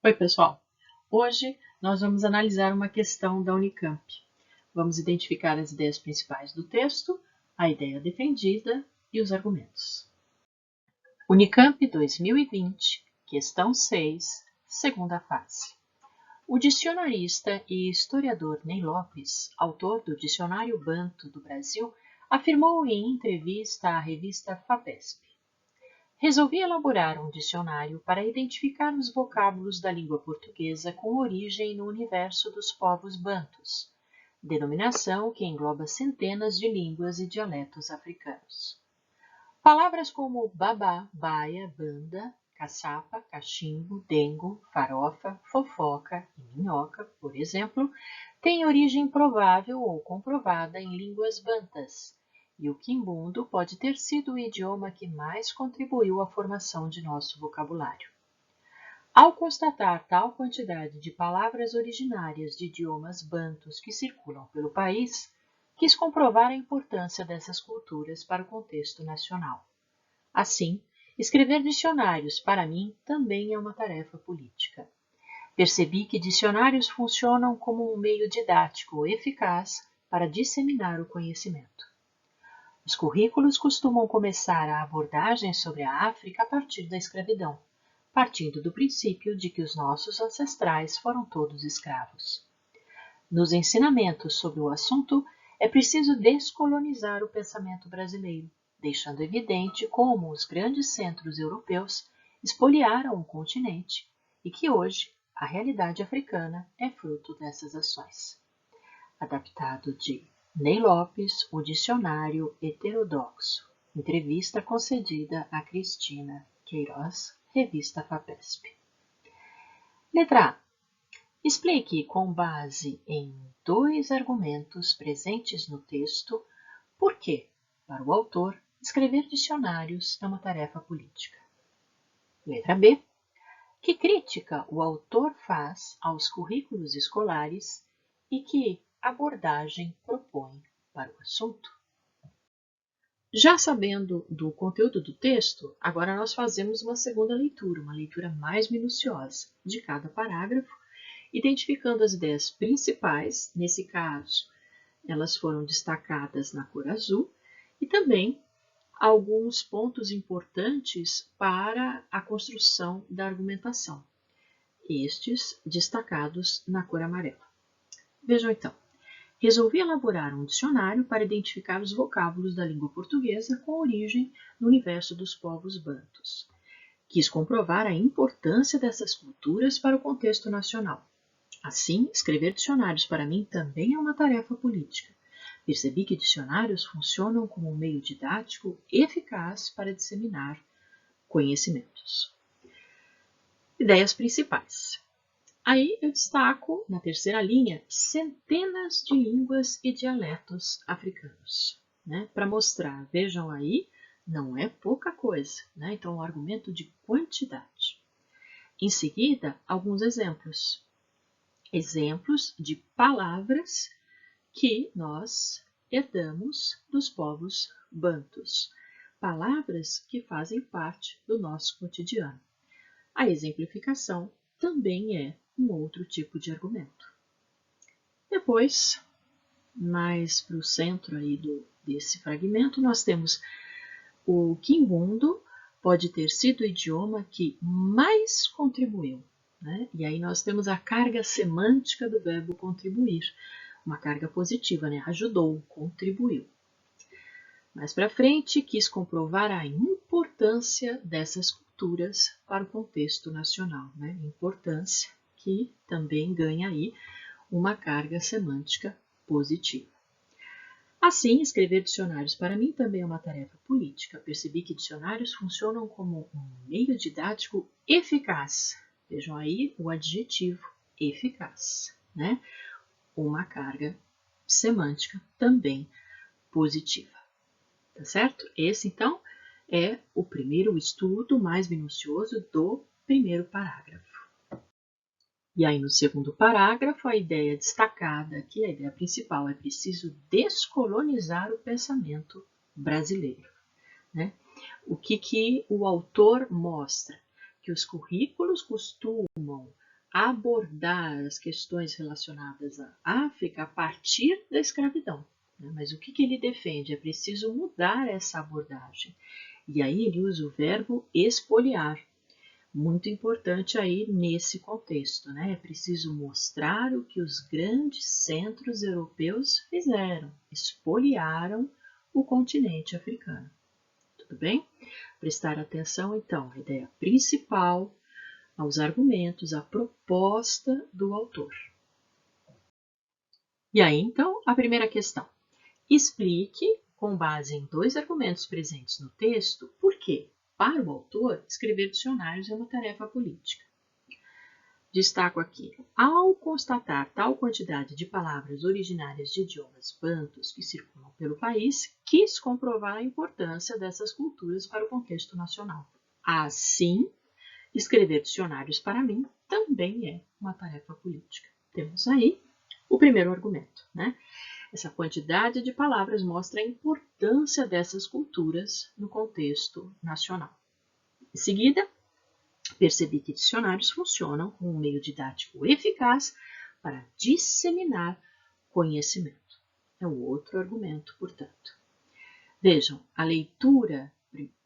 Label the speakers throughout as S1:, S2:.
S1: Oi, pessoal! Hoje nós vamos analisar uma questão da Unicamp. Vamos identificar as ideias principais do texto, a ideia defendida e os argumentos. Unicamp 2020, questão 6, segunda fase. O dicionarista e historiador Ney Lopes, autor do Dicionário Banto do Brasil, afirmou em entrevista à revista FAPESP: resolvi elaborar um dicionário para identificar os vocábulos da língua portuguesa com origem no universo dos povos bantus, denominação que engloba centenas de línguas e dialetos africanos. Palavras como babá, baia, banda, caçapa, cachimbo, dengo, farofa, fofoca e minhoca, por exemplo, têm origem provável ou comprovada em línguas bantas, e o quimbundo pode ter sido o idioma que mais contribuiu à formação de nosso vocabulário. Ao constatar tal quantidade de palavras originárias de idiomas bantus que circulam pelo país, quis comprovar a importância dessas culturas para o contexto nacional. Assim, escrever dicionários, para mim, também é uma tarefa política. Percebi que dicionários funcionam como um meio didático eficaz para disseminar o conhecimento. Os currículos costumam começar a abordagem sobre a África a partir da escravidão, partindo do princípio de que os nossos ancestrais foram todos escravos. Nos ensinamentos sobre o assunto, é preciso descolonizar o pensamento brasileiro, deixando evidente como os grandes centros europeus espoliaram o continente e que hoje a realidade africana é fruto dessas ações. Adaptado de Ney Lopes, o Dicionário Heterodoxo. Entrevista concedida a Cristina Queiroz, revista FAPESP. Letra A. Explique, com base em 2 argumentos presentes no texto, por que, para o autor, escrever dicionários é uma tarefa política. Letra B. Que crítica o autor faz aos currículos escolares e que abordagem propõe para o assunto? Já sabendo do conteúdo do texto, agora nós fazemos uma segunda leitura, uma leitura mais minuciosa de cada parágrafo, identificando as ideias principais, nesse caso, elas foram destacadas na cor azul, e também alguns pontos importantes para a construção da argumentação, estes destacados na cor amarela. Vejam então. Resolvi elaborar um dicionário para identificar os vocábulos da língua portuguesa com origem no universo dos povos bantus. Quis comprovar a importância dessas culturas para o contexto nacional. Assim, escrever dicionários para mim também é uma tarefa política. Percebi que dicionários funcionam como um meio didático eficaz para disseminar conhecimentos. Ideias principais. Aí eu destaco, na terceira linha, centenas de línguas e dialetos africanos, para mostrar, vejam aí, não é pouca coisa, então um argumento de quantidade. Em seguida, alguns exemplos. Exemplos de palavras que nós herdamos dos povos bantus, palavras que fazem parte do nosso cotidiano. A exemplificação também é um outro tipo de argumento. Depois, mais para o centro aí desse fragmento, nós temos o quimbundo pode ter sido o idioma que mais contribuiu. E aí nós temos a carga semântica do verbo contribuir, uma carga positiva, ajudou, contribuiu. Mais para frente, quis comprovar a importância dessas culturas para o contexto nacional, importância que também ganha aí uma carga semântica positiva. Assim, escrever dicionários para mim também é uma tarefa política. Percebi que dicionários funcionam como um meio didático eficaz. Vejam aí o adjetivo eficaz, uma carga semântica também positiva. Tá certo? Esse, então, é o primeiro estudo mais minucioso do primeiro parágrafo. E aí, no segundo parágrafo, a ideia destacada aqui, a ideia principal, é preciso descolonizar o pensamento brasileiro. O que o autor mostra? Que os currículos costumam abordar as questões relacionadas à África a partir da escravidão. Mas o que ele defende? É preciso mudar essa abordagem. E aí ele usa o verbo expoliar. Muito importante aí nesse contexto, né? É preciso mostrar o que os grandes centros europeus fizeram, expoliaram o continente africano. Tudo bem? Prestar atenção, então, à ideia principal, aos argumentos, à proposta do autor. E aí, então, a primeira questão. Explique, com base em 2 argumentos presentes no texto, por que, para o autor, escrever dicionários é uma tarefa política. Destaco aqui, ao constatar tal quantidade de palavras originárias de idiomas bantus que circulam pelo país, quis comprovar a importância dessas culturas para o contexto nacional. Assim, escrever dicionários para mim também é uma tarefa política. Temos aí o primeiro argumento, né? Essa quantidade de palavras mostra a importância dessas culturas no contexto nacional. Em seguida, percebi que dicionários funcionam como um meio didático eficaz para disseminar conhecimento. É o outro argumento, portanto. Vejam, a leitura,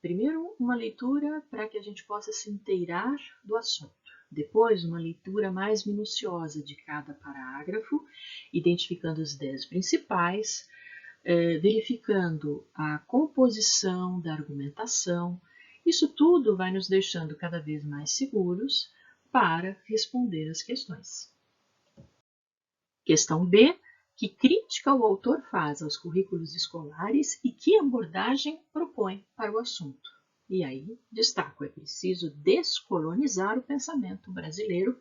S1: primeiro uma leitura para que a gente possa se inteirar do assunto. Depois, uma leitura mais minuciosa de cada parágrafo, identificando as ideias principais, verificando a composição da argumentação. Isso tudo vai nos deixando cada vez mais seguros para responder as questões. Questão B. Que crítica o autor faz aos currículos escolares e que abordagem propõe para o assunto? E aí, destaco, é preciso descolonizar o pensamento brasileiro,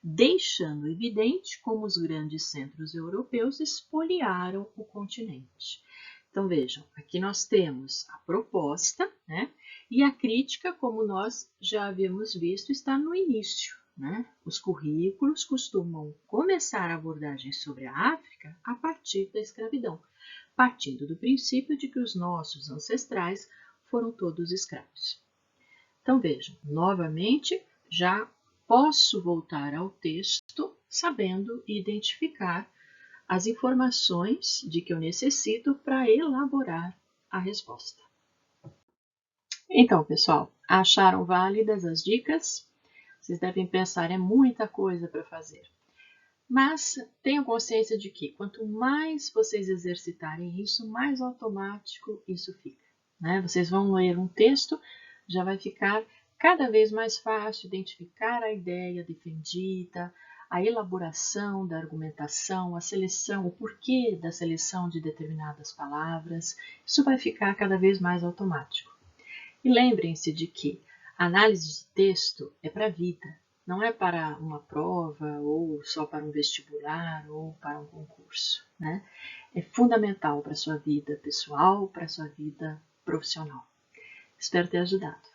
S1: deixando evidente como os grandes centros europeus expoliaram o continente. Então, vejam, aqui nós temos a proposta, né? E a crítica, como nós já havíamos visto, está no início. Né? Os currículos costumam começar a abordagem sobre a África a partir da escravidão, partindo do princípio de que os nossos ancestrais foram todos escravos. Então, vejam, novamente, já posso voltar ao texto sabendo identificar as informações de que eu necessito para elaborar a resposta. Então, pessoal, acharam válidas as dicas? Vocês devem pensar, é muita coisa para fazer. Mas tenham consciência de que quanto mais vocês exercitarem isso, mais automático isso fica. Né? Vocês vão ler um texto, já vai ficar cada vez mais fácil identificar a ideia defendida, a elaboração da argumentação, a seleção, o porquê da seleção de determinadas palavras. Isso vai ficar cada vez mais automático. E lembrem-se de que a análise de texto é para a vida, não é para uma prova ou só para um vestibular ou para um concurso. Né? É fundamental para a sua vida pessoal, para a sua vida profissional. Espero ter ajudado.